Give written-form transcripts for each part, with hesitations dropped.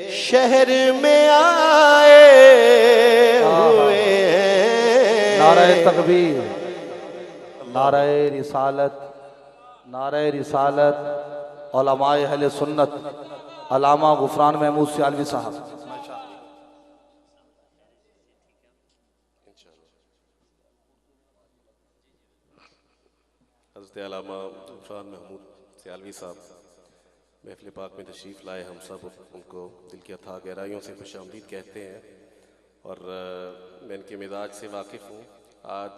शहर में आए हुए हैं। नारे तकबीर, नारे रिसालत, नारे रिसालत। उलमाए अहले सुन्नत अल्लामा गुफरान महमूद सियालवी साहब। हज़रत अल्लामा गुफरान महमूद सियालवी साहब महफिल पाक में तशरीफ़ लाए। हम सब उनको दिल की अथाह गहराइयों से खुशामदीद कहते हैं और मैं इनके मिजाज से वाकिफ़ हूँ। आज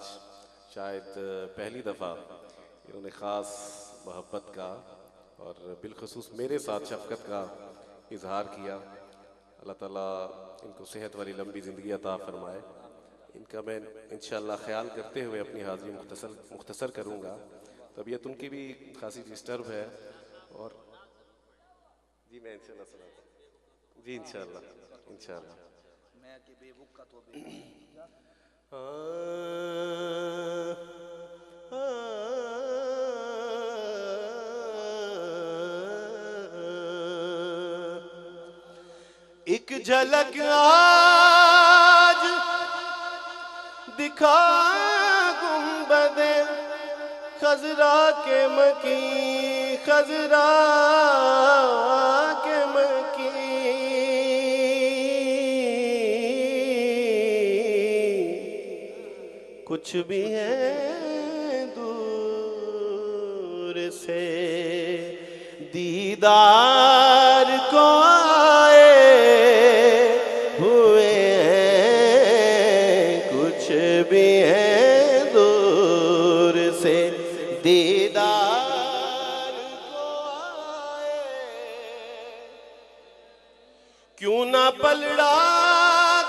शायद पहली दफ़ा इन्होंने ख़ास मोहब्बत का और बिलखसूस मेरे साथ शफ़क़त का इजहार किया। अल्लाह ताला इनको सेहत वाली लंबी ज़िंदगी अता फ़रमाए। इनका मैं इंशाअल्लाह ख्याल करते हुए अपनी हाज़िरी मुख्तसर करूँगा। तबीयत उनकी भी खासी डिस्टर्ब है और जी मैं इंशाअल्लाह सुनाता हूँ। जी इंशाअल्लाह इंशाअल्लाह। एक झलक आज दिखा गुंबदे खजरा के मकी, खजरा के मकी। कुछ भी है दूर से दीदार को आए हुए हैं। कुछ भी है दूर से दीदार को आए। क्यों ना पलड़ा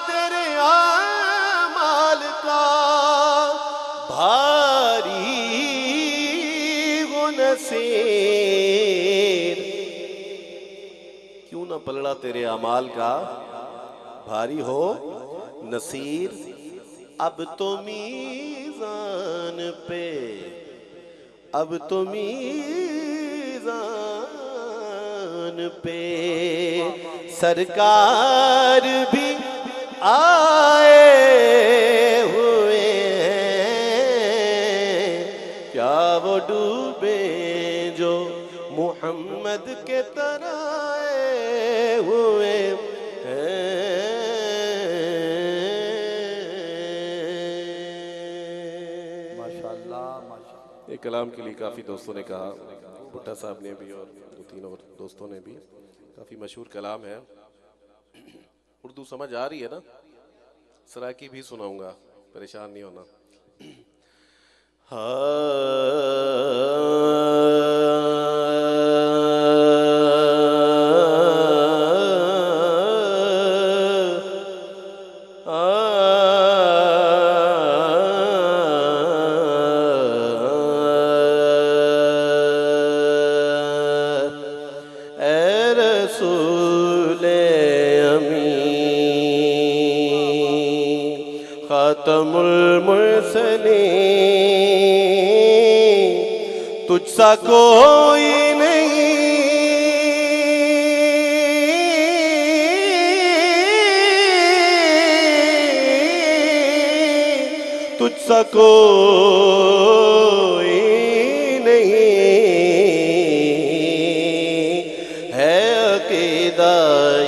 तेरे आमाल का भारी हो नसीर। क्यों ना पलड़ा तेरे अमाल का भारी हो नसीर। अब तो मीज़ान पे, अब तो मीज़ान पे सरकार भी आए हुए हैं। क्या वो डूबे जो मोहम्मद के तराए हुए हैं। माशाअल्लाह माशाअल्लाह। एक कलाम के लिए काफ़ी दोस्तों ने कहा, भुट्टा साहब ने भी और दो तीन और दोस्तों ने भी। काफ़ी मशहूर कलाम है। उर्दू समझ आ रही है ना? सराकी भी सुनाऊंगा, परेशान नहीं होना। खातमुल मुरसलीन तुझसा कोई नहीं, तुझसा कोई नहीं है। अकीदा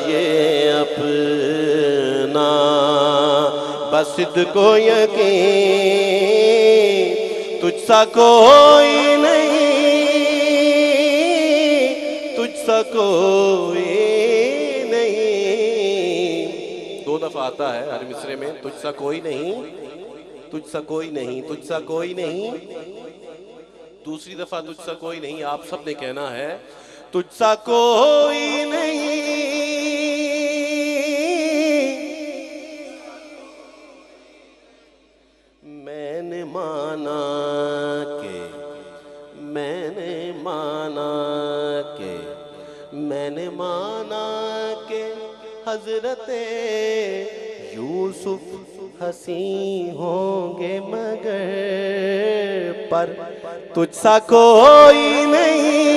ये अपना बसिद को यकीन तुझसा कोई नहीं, तुझसा कोई नहीं। दो दफा आता है हर मिसरे में, तुझसा कोई नहीं, तुझसा कोई नहीं, तुझसा कोई नहीं। दूसरी दफा तुझसा कोई नहीं आप सब ने कहना है, तुझसा कोई नहीं। मैंने माना के, मैंने माना के, मैंने माना के हजरते यूसुफ हसी होंगे मगर पर तुझसा कोई नहीं,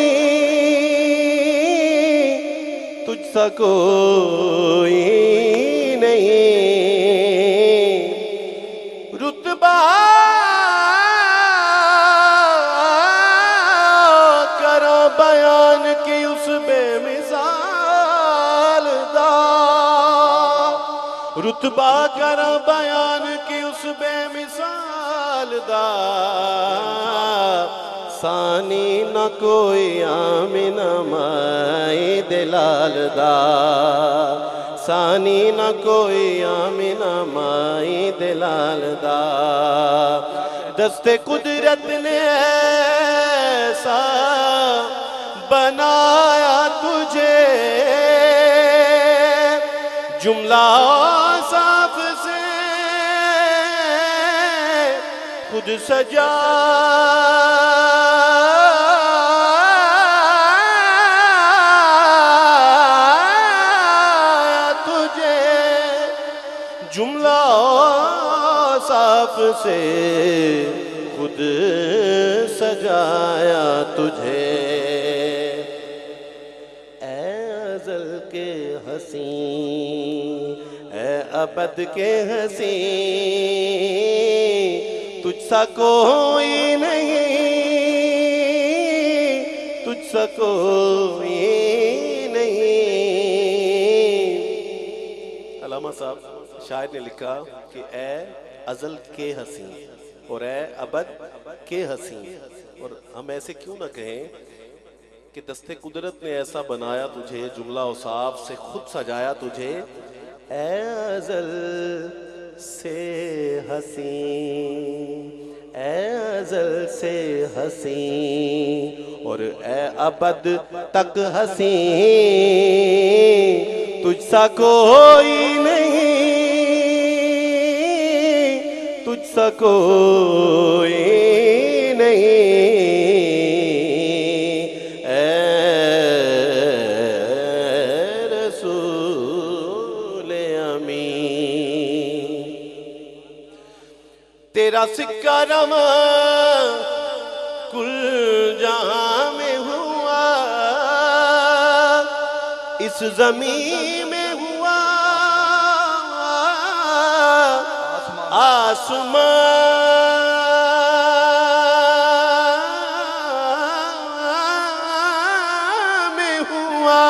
तुझसा सा कोई नहीं, रुतबा करो बयान की उस बेमिसाल दा, रुतबा करो बयान की उस बेमिसाल दा, सानी न कोई आमिना माए दिलाल दा, सानी न कोई आमिना माए दिलाल दा, दस्ते कुदरत ने ऐसा बनाया तुझे, जुमला साफ से खुद सजाया तुझे, जुमला साफ से खुद सजाया तुझे। ऐ अज़ल के हसी, ऐ अबद के हसी, तुझसा कोई नहीं, तुझसा कोई नहीं। अल्लामा साहब शायर ने लिखा कि ऐ अज़ल के हसी और ऐ अबद के हसी, और हम ऐसे क्यों ना कहें कि दस्ते कुदरत ने ऐसा बनाया तुझे, जुमला औसाफ से खुद सजाया तुझे। ऐ अज़ल से हसी, ऐ अज़ल से हसी और ऐ अबद तक हसी, तुझसा कोई नहीं, तुझसा कोई नहीं। ऐ रसूल अमीन, तेरा सिक्का रमा कुल जहां में हुआ, इस ज़मीन में हुआ, आसमान में हुआ,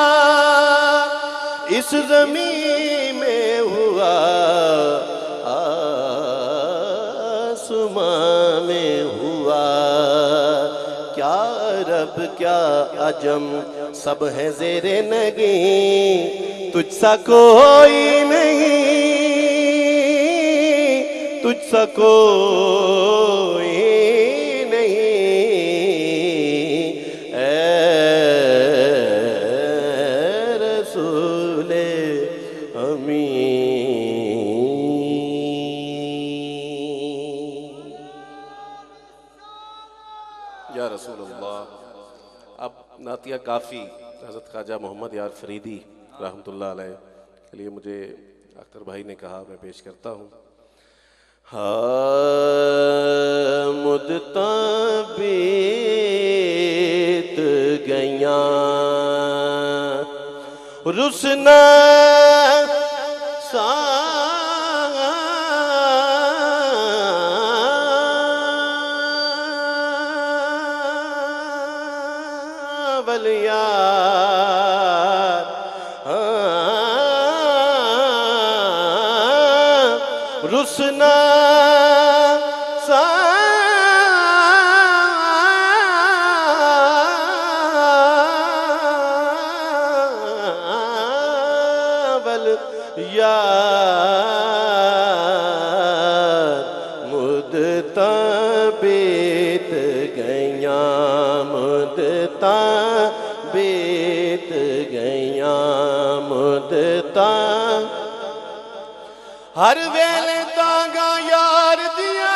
इस ज़मीन में हुआ, आसमान में हुआ। क्या रब क्या अजम सब है ज़ेरे नगी, तुझसा कोई नहीं, तुझसा कोई नहीं। ऐ रसूल अमीन। या रसूल अल्लाह। अब नातिया काफ़ी हज़रत ख्वाजा मोहम्मद यार फरीदी रहमतुल्लाह अलैह के लिए मुझे अख्तर भाई ने कहा, मैं पेश करता हूँ। हाँ मुद्दता बीत गया, रुसना सावल यार, रुसना सावल यार, मुद्दता बीत गया, मुद्दता बीत गया, मुद्दता हर वेले तागा यार दिया,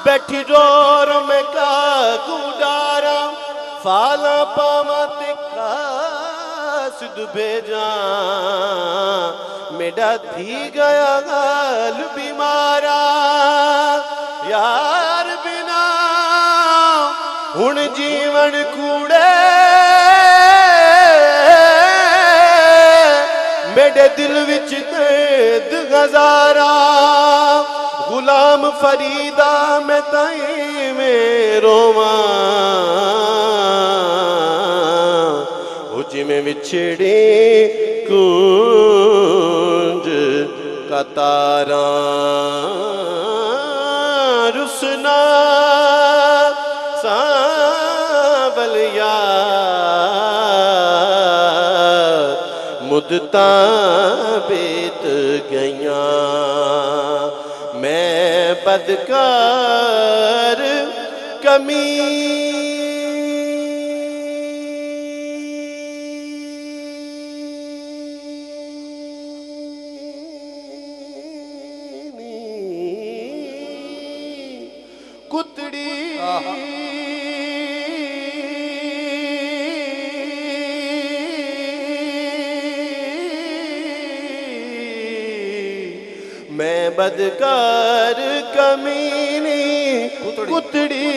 बैठी रोर में का गुडारा, फाला पावा तिका सिद्ध भेजा, मेरा थी गया गाल बीमारा, यार बिना हुण जीवन कूड़े मेरे दिल विच दर्द हजारा गुलाम फरीदा मैं ताई में रोवा जिमें विछड़े कुंज का तारा रुसना सावलिया मुद्दता बीत गईया मैं बदकार कमी कुतड़ी मैं बदकार कमीनी कुतड़ी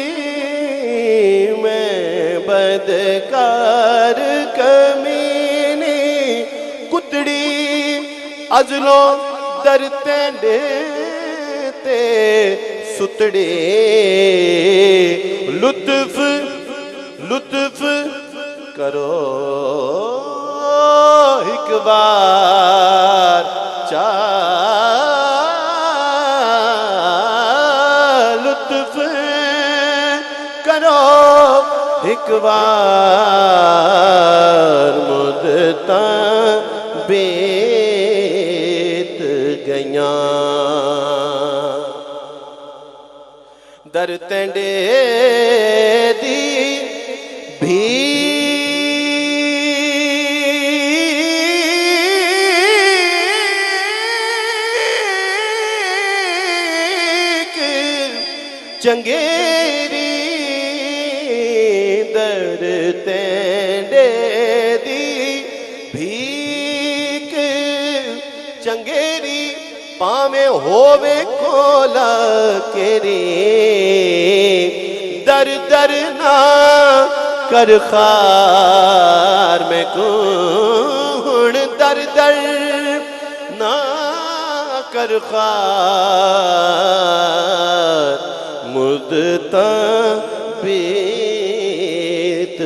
मैं बदकार कमीनी कुतड़ी अजलों दरते ते सुतड़े लुत्फ लुत्फ करो एक बार लुत्फ करो एक बार मुद्दता बीत गईया दर तेंडे दी भीख चंगेरी दर तेंडे दी भीख चंगेरी पावे होवे कोला केरी दर दर ना कर खार में कौन दर दर ना कर खार मुद्दता बीत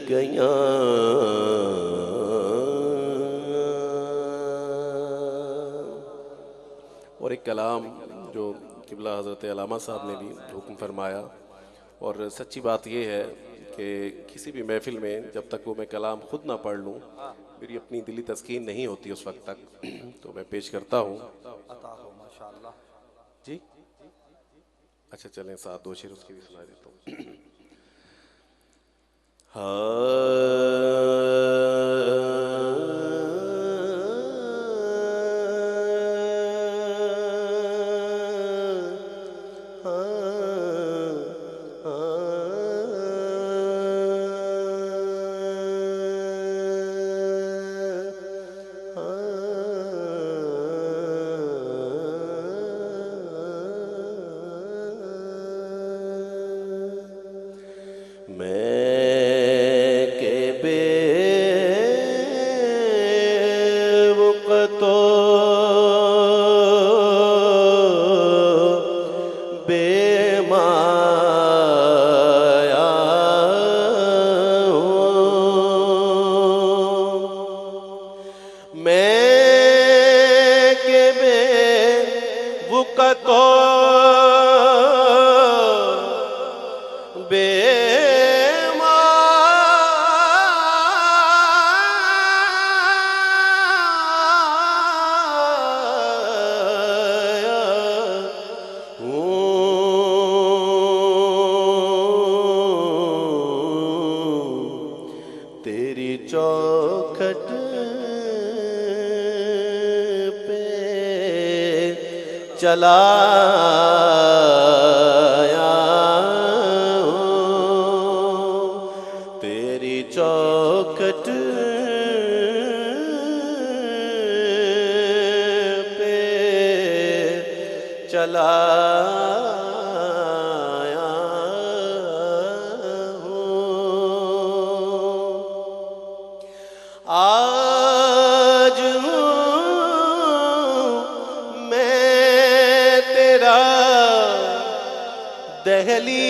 गया और एक कलाम जो किबला हज़रत अल्लामा साहब ने भी हुक्म फरमाया और सच्ची बात यह है कि किसी भी महफिल में जब तक वो मैं कलाम खुद ना पढ़ लूँ मेरी अपनी दिली तस्कीन नहीं होती उस वक्त तक तो मैं पेश करता हूँ माशाअल्लाह जी अच्छा चलें साथ दो शेर उसकी भी सुना देता हूँ चौखट पे चलाया तेरी चौखट पे चलाया आज हूँ मैं तेरा दहलीज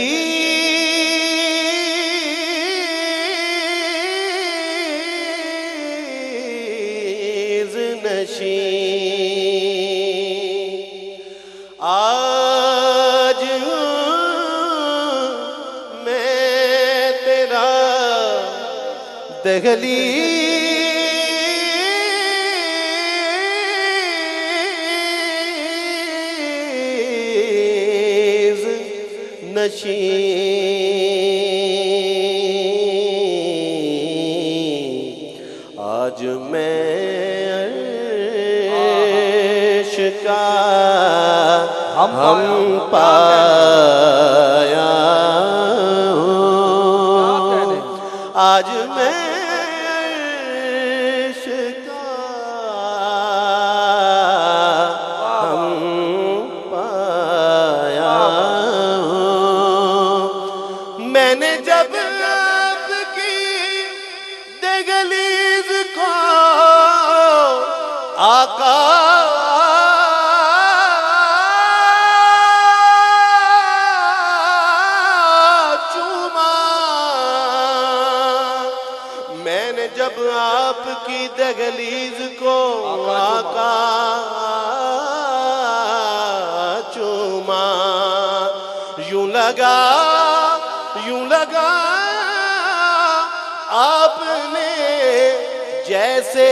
नशीं। आज हूँ मैं तेरा दहलीज नशीं। आज मैं अर्श का हम पाया हूँ। आज मैं अर्श का हम पाया हूँ। मैंने जब आपकी दहलीज को आका चूमा, मैंने जब आपकी दहलीज को आका चूमा, यूं लगा आपने जैसे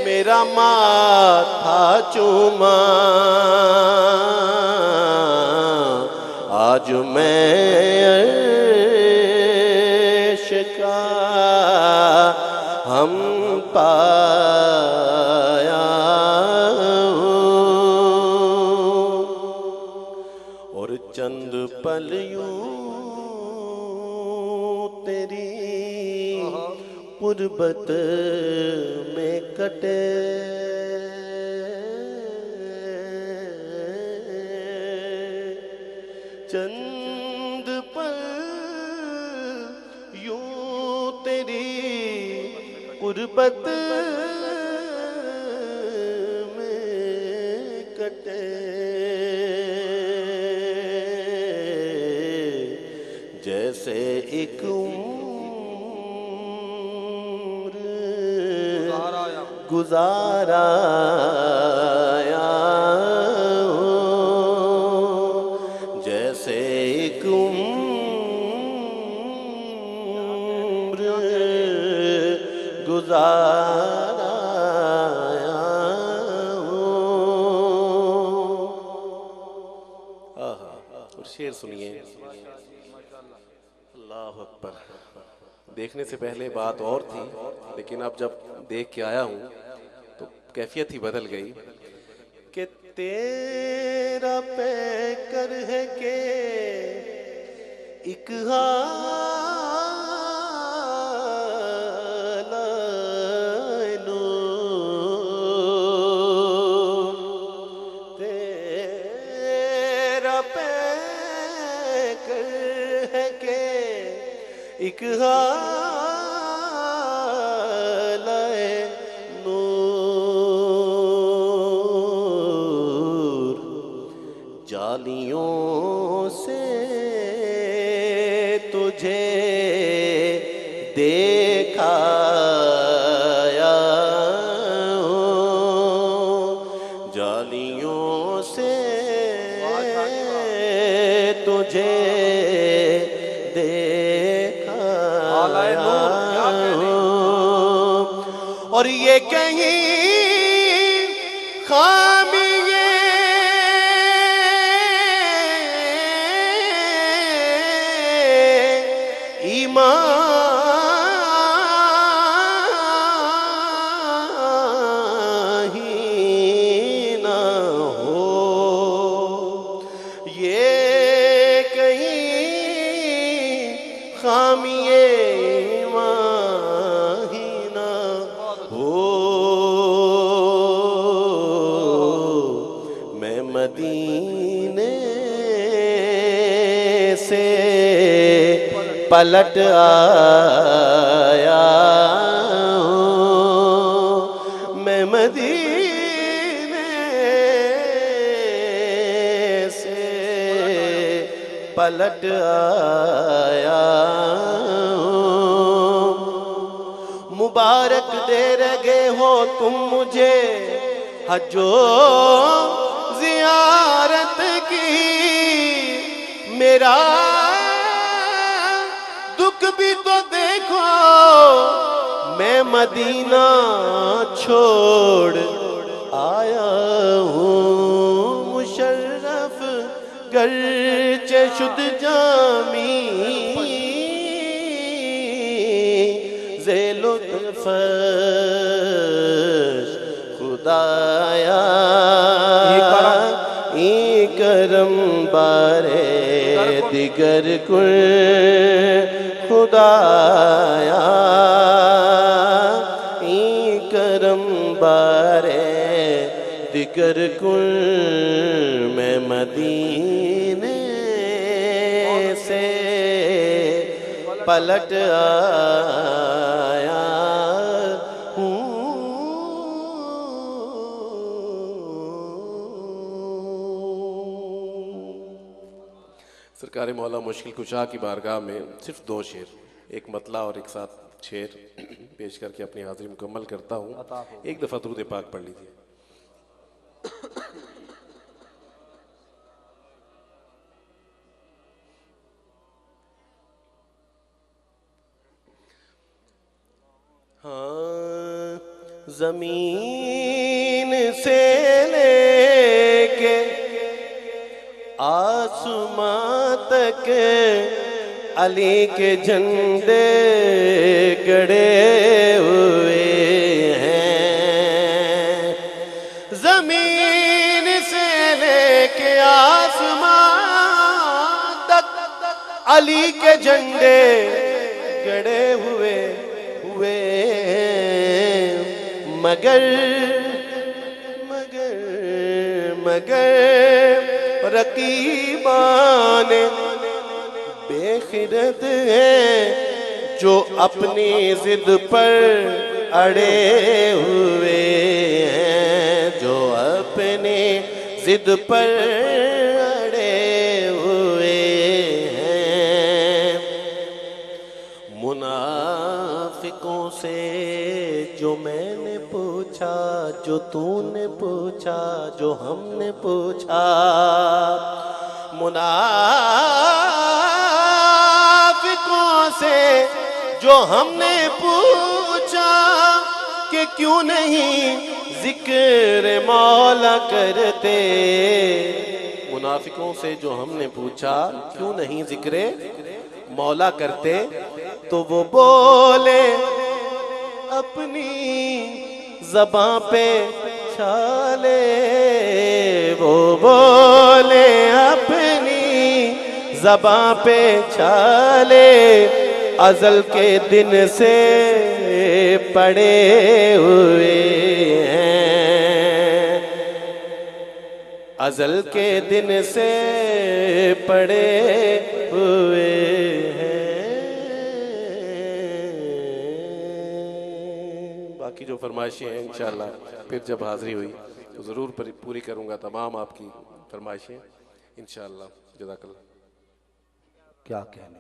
मेरा माथा चूमा। आज मैं अर्श का हम पाया हूँ। और चंद पल यूं तेरी गुर्बत में कटे, चंद पल यूं तेरी गुर्बत में कटे, जैसे एक गुजारा हूँ। जैसे एक उम्र गुजारा हूँ। और शेर सुनिए। अल्लाह अकबर। देखने से पहले बात और थी, लेकिन अब जब देख के आया हूँ तो कैफियत ही बदल गई कि तेरा पैकर है के एक हालानो, तेरा पैकर है के एक जालियों से तुझे देखाया हूँ। जालियों से तुझे देखाया हूँ। और ये कहीं खामी ही न हो, ये कहीं खामिए ही न हो। मैं मदीने से पलट आया हूँ। पलट आया हूँ। मुबारक दे रहे हो तुम मुझे हजो ज़ियारत की, मेरा दुख भी तो देखो मैं मदीना छोड़ आया हूँ। मुशर्रफ गर्चे शुद जामी ज़ेलुत्फ़ खुदाया ई करम बारे दिगर कुल खुदाया ई करम बारे दिगर कुल मैं मदीने से पलट आया हूँ। सरकार मौला मुश्किल कुशा की बारगाह में सिर्फ 2 शेर, एक मतला और एक साथ शेर पेश करके अपनी हाजिरी मुकम्मल करता हूँ। एक दफ़ा दुरूद पाक पढ़ लीजिए। हाँ, ज़मीन से लेके आसमां तक अली के झंडे गड़े हुए हैं। ज़मीन से लेके आसमां तक अली के झंडे गड़े हुए मगर मगर मगर रकीबान बेखिरत है जो अपनी जिद पर अड़े हुए हैं, जो अपनी जिद पर अड़े हुए हैं। मुनाफिकों से जो मैंने पूछा, जो तूने पूछा, जो हमने पूछा, मुनाफिकों से जो हमने पूछा कि क्यों नहीं जिक्र मौला करते। मुनाफिकों से जो हमने पूछा क्यों नहीं जिक्र मौला करते, तो वो बोले अपनी ज़बां पे छाले, वो बोले अपनी ज़बां पे छाले, अज़ल के दिन से पड़े हुए हैं, अज़ल के दिन से पड़े हुए हैं। बाकी जो फरमाइशें हैं इंशाअल्लाह फिर जब हाज़िरी हुई तो ज़रूर पूरी करूँगा तमाम आपकी फरमाइशें इंशाअल्लाह। जज़ाकल्लाह। क्या कहने।